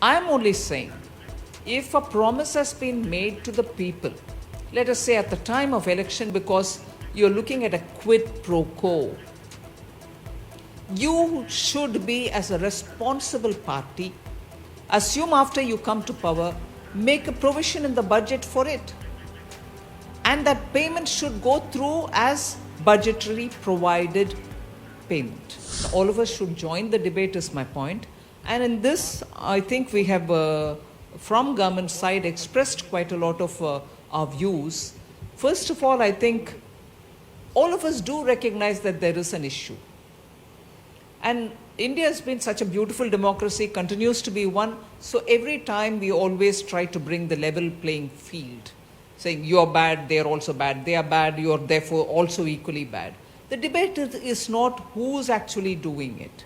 I'm only saying, if a promise has been made to the people, let us say at the time of election, because you're looking at a quid pro quo, you should be, as a responsible party, assume after you come to power, make a provision in the budget for it. And that payment should go through as budgetary provided payment. All of us should join the debate is my point. And in this, I think we have, from government side, expressed quite a lot of our views. First of all, I think all of us do recognize that there is an issue. And India has been such a beautiful democracy, continues to be one. So every time we always try to bring the level playing field, saying you're bad, they're also bad, they are bad, you're therefore also equally bad. The debate is not who's actually doing it.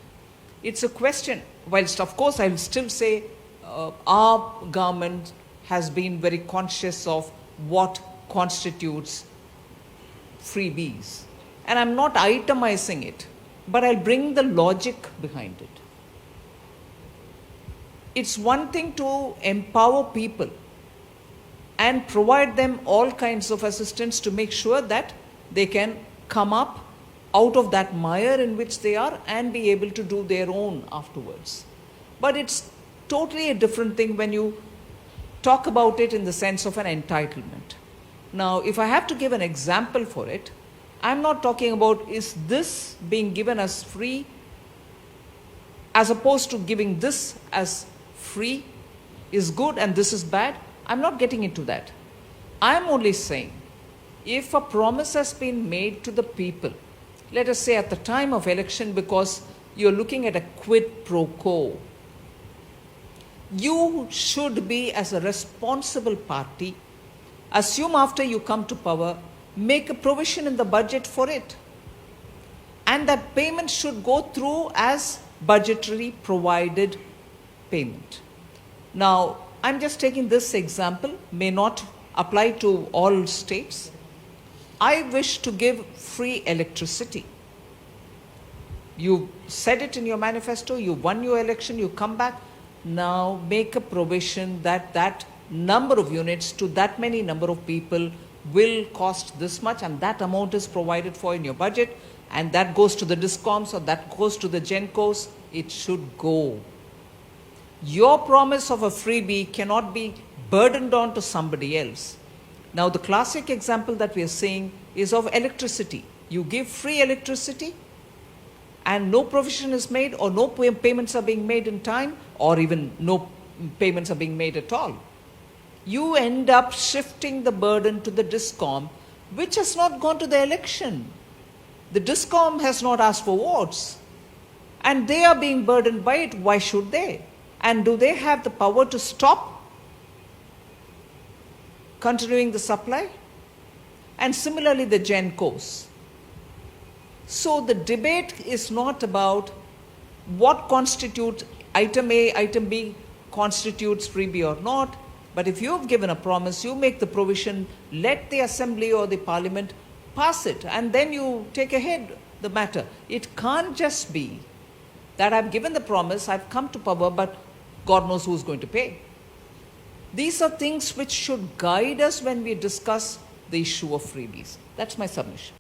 It's a question, whilst of course I'll still say our government has been very conscious of what constitutes freebies. And I'm not itemizing it, but I'll bring the logic behind it. It's one thing to empower people and provide them all kinds of assistance to make sure that they can come up out of that mire in which they are and be able to do their own afterwards. But it's totally a different thing when you talk about it in the sense of an entitlement. Now, if I have to give an example for it, I'm not talking about is this being given as free as opposed to giving this as free is good and this is bad. I'm not getting into that. I'm only saying, if a promise has been made to the people, let us say at the time of election, because you're looking at a quid pro quo, you should be, as a responsible party, assume after you come to power, make a provision in the budget for it. And that payment should go through as budgetary provided payment. Now, I'm just taking this example, may not apply to all states. I wish to give free electricity. You said it in your manifesto, you won your election, you come back. Now make a provision that that number of units to that many number of people will cost this much, and that amount is provided for in your budget, and that goes to the discoms or that goes to the gencos. It should go. Your promise of a freebie cannot be burdened on to somebody else. Now, the classic example that we are seeing is of electricity. You give free electricity and no provision is made, or no payments are being made in time, or even no payments are being made at all. You end up shifting the burden to the discom, which has not gone to the election. The discom has not asked for votes, and they are being burdened by it. Why should they? And do they have the power to stop continuing the supply? And similarly, the gencos. So the debate is not about what constitutes item A, item B constitutes freebie or not. But if you have given a promise, you make the provision, let the assembly or the parliament pass it, and then you take ahead the matter. It can't just be that I've given the promise, I've come to power, but God knows who's going to pay. These are things which should guide us when we discuss the issue of freebies. That's my submission.